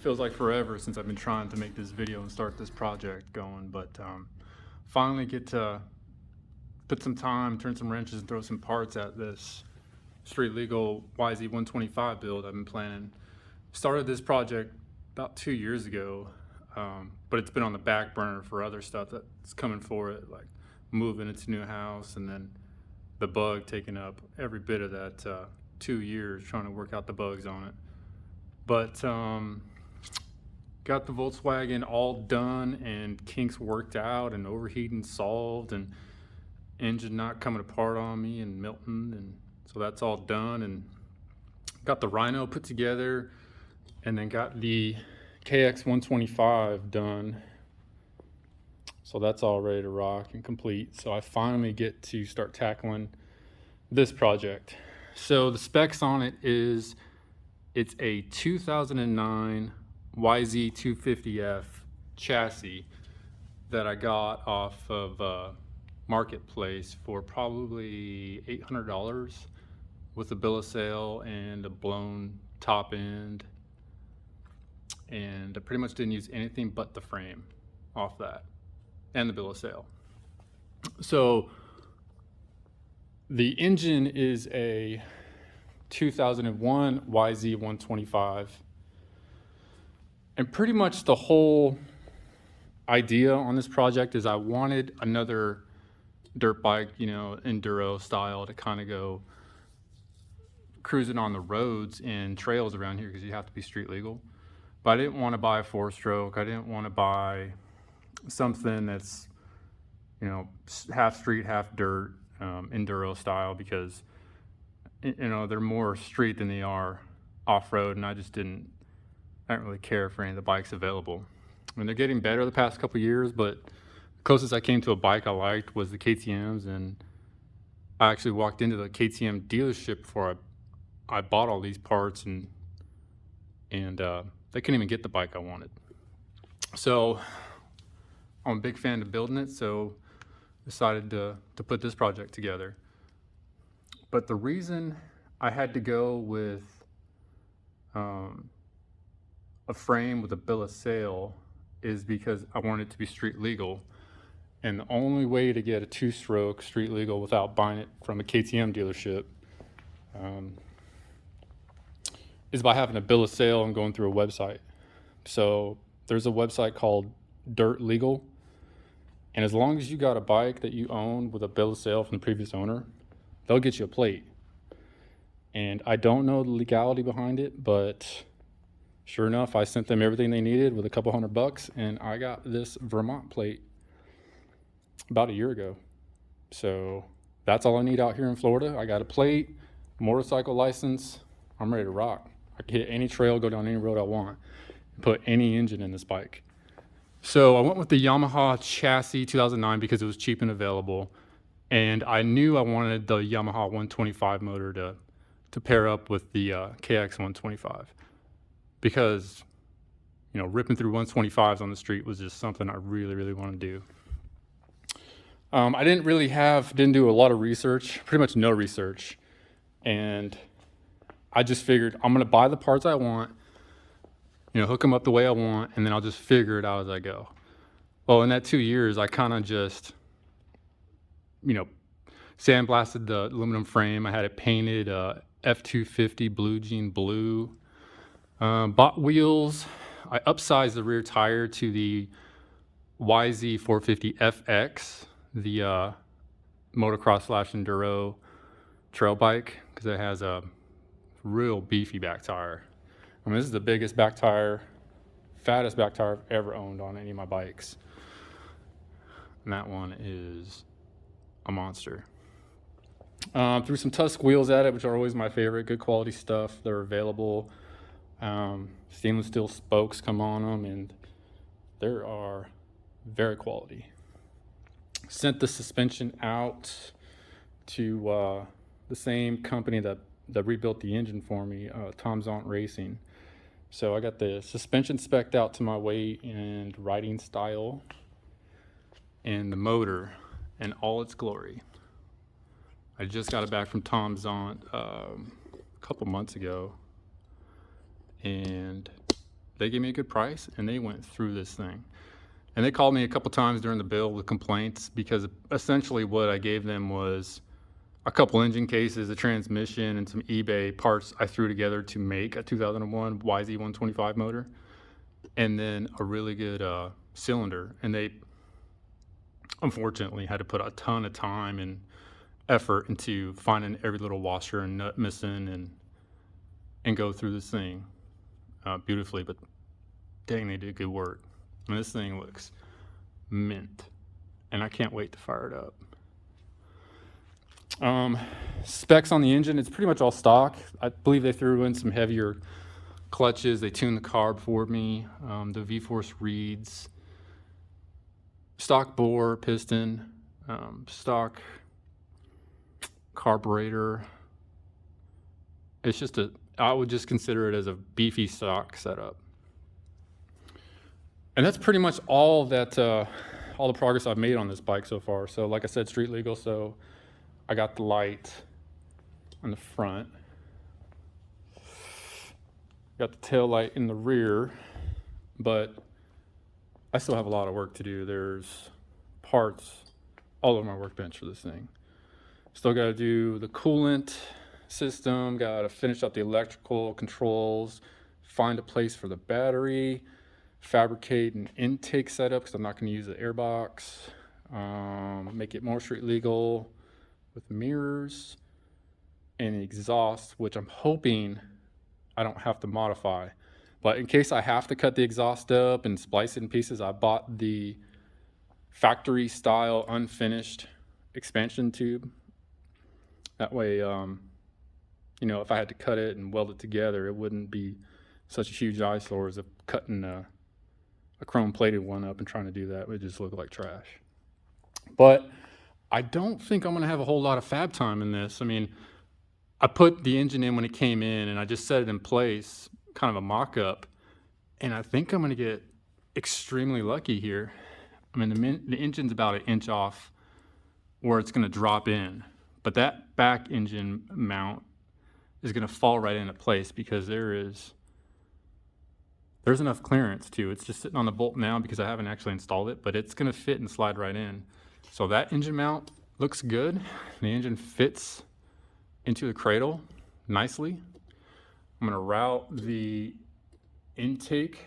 feels like forever since I've been trying to make this video and start this project going, but finally get to put some time, turn some wrenches, and throw some parts at this Street Legal YZ125 build I've been planning. Started this project about 2 years ago, but it's been on the back burner for other stuff that's coming for it, like moving into a new house, and then the bug taking up every bit of that 2 years trying to work out the bugs on it. But got the Volkswagen all done and kinks worked out and overheating solved and engine not coming apart on me and melting, and so that's all done, and got the Rhino put together, and then got the KX125 done, so that's all ready to rock and complete. So I finally get to start tackling this project. So the specs on it is it's a 2009 YZ250F chassis that I got off of Marketplace for probably $800 with a bill of sale and a blown top end, and I pretty much didn't use anything but the frame off that and the bill of sale. So the engine is a 2001 YZ125, and pretty much the whole idea on this project is I wanted another dirt bike, you know, enduro style, to kind of go cruising on the roads and trails around here, because you have to be street legal. But I didn't want to buy a 4-stroke. I didn't want to buy something that's, you know, half street, half dirt, enduro style, because, you know, they're more street than they are off-road, and I don't really care for any of the bikes available. I mean, they're getting better the past couple years, but the closest I came to a bike I liked was the KTMs, and I actually walked into the KTM dealership before I bought all these parts, and they couldn't even get the bike I wanted. So I'm a big fan of building it, so decided to put this project together. But the reason I had to go with a frame with a bill of sale is because I wanted it to be street legal, and the only way to get a 2-stroke street legal without buying it from a KTM dealership is by having a bill of sale and going through a website. So there's a website called Dirt Legal, and as long as you got a bike that you own with a bill of sale from the previous owner, they'll get you a plate. And I don't know the legality behind it, but sure enough, I sent them everything they needed with a couple $100, and I got this Vermont plate about a year ago. So that's all I need out here in Florida. I got a plate, motorcycle license, I'm ready to rock. I can hit any trail, go down any road I want, and put any engine in this bike. So I went with the Yamaha chassis 2009 because it was cheap and available, and I knew I wanted the Yamaha 125 motor to pair up with the KX125, because, you know, ripping through 125s on the street was just something I really, really want to do. I didn't do a lot of research, pretty much no research, and I just figured I'm going to buy the parts I want, you know, hook them up the way I want, and then I'll just figure it out as I go. Well, in that 2 years, I kind of just, you know, sandblasted the aluminum frame. I had it painted F250 Blue Jean blue. Bought wheels. I upsized the rear tire to the YZ450FX, the motocross/enduro trail bike, because it has a real beefy back tire. I mean, this is the biggest back tire, fattest back tire I've ever owned on any of my bikes. And that one is a monster. Threw some Tusk wheels at it, which are always my favorite. Good quality stuff. They're available. Stainless steel spokes come on them, and they are very quality. Sent the suspension out to the same company that rebuilt the engine for me, Tom Zont Racing. So I got the suspension spec'd out to my weight and riding style, and the motor in all its glory. I just got it back from Tom Zont a couple months ago, and they gave me a good price and they went through this thing. And they called me a couple times during the build with complaints, because essentially what I gave them was a couple engine cases, a transmission, and some eBay parts I threw together to make a 2001 YZ125 motor, and then a really good cylinder. And they unfortunately had to put a ton of time and effort into finding every little washer and nut missing and go through this thing beautifully. But dang, they did good work. I mean, this thing looks mint, and I can't wait to fire it up. Specs on the engine, it's pretty much all stock. I believe they threw in some heavier clutches. They tuned the carb for me. The V-force reads. Stock bore, piston, stock carburetor. It's just I would just consider it as a beefy stock setup. And that's pretty much all the progress I've made on this bike so far. So like I said, street legal, so I got the light on the front. Got the tail light in the rear, but I still have a lot of work to do. There's parts all over my workbench for this thing. Still got to do the coolant system, got to finish up the electrical controls, find a place for the battery, fabricate an intake setup because I'm not going to use the airbox, make it more street legal with mirrors and exhaust, which I'm hoping I don't have to modify. But in case I have to cut the exhaust up and splice it in pieces, I bought the factory style unfinished expansion tube. That way, you know, if I had to cut it and weld it together, it wouldn't be such a huge eyesore as if cutting a chrome plated one up and trying to do that. It would just look like trash. But I don't think I'm gonna have a whole lot of fab time in this. I mean, I put the engine in when it came in and I just set it in place, kind of a mock-up, and I think I'm gonna get extremely lucky here. I mean, the engine's about an inch off where it's gonna drop in, but that back engine mount is gonna fall right into place because there's enough clearance too. It's just sitting on the bolt now because I haven't actually installed it, but it's gonna fit and slide right in. So that engine mount looks good. The engine fits into the cradle nicely. I'm gonna route the intake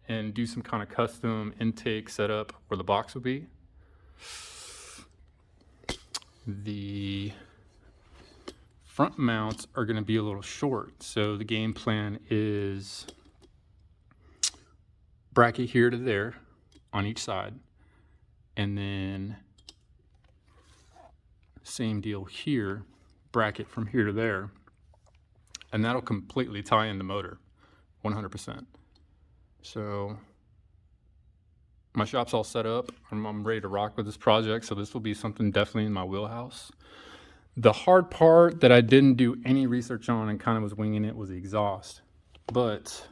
and do some kind of custom intake setup where the box will be. The front mounts are gonna be a little short. So the game plan is bracket here to there on each side. And then same deal here, bracket from here to there. And that'll completely tie in the motor, 100%. So my shop's all set up. I'm ready to rock with this project. So this will be something definitely in my wheelhouse. The hard part that I didn't do any research on and kind of was winging it was the exhaust. But,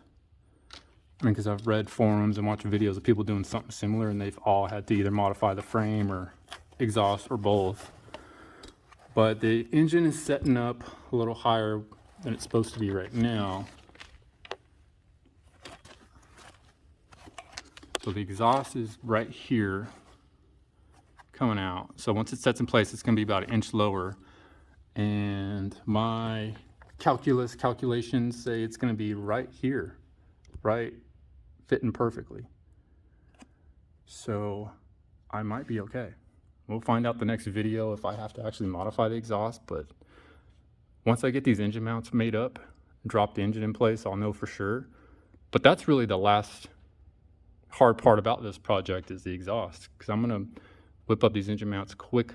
I mean, because I've read forums and watched videos of people doing something similar and they've all had to either modify the frame or exhaust or both. But the engine is setting up a little higher than it's supposed to be right now. So the exhaust is right here coming out. So once it sets in place, it's gonna be about an inch lower. And my calculations say it's gonna be right here, right, fitting perfectly. So I might be okay. We'll find out the next video if I have to actually modify the exhaust, but once I get these engine mounts made up, drop the engine in place, I'll know for sure. But that's really the last hard part about this project is the exhaust, because I'm gonna whip up these engine mounts quick,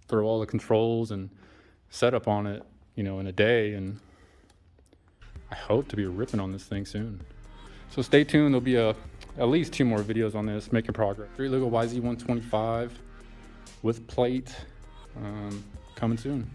throw all the controls and setup on it, you know, in a day, and I hope to be ripping on this thing soon. So stay tuned, there'll be at least 2 more videos on this, making progress. Street Legal YZ125 with plate, coming soon.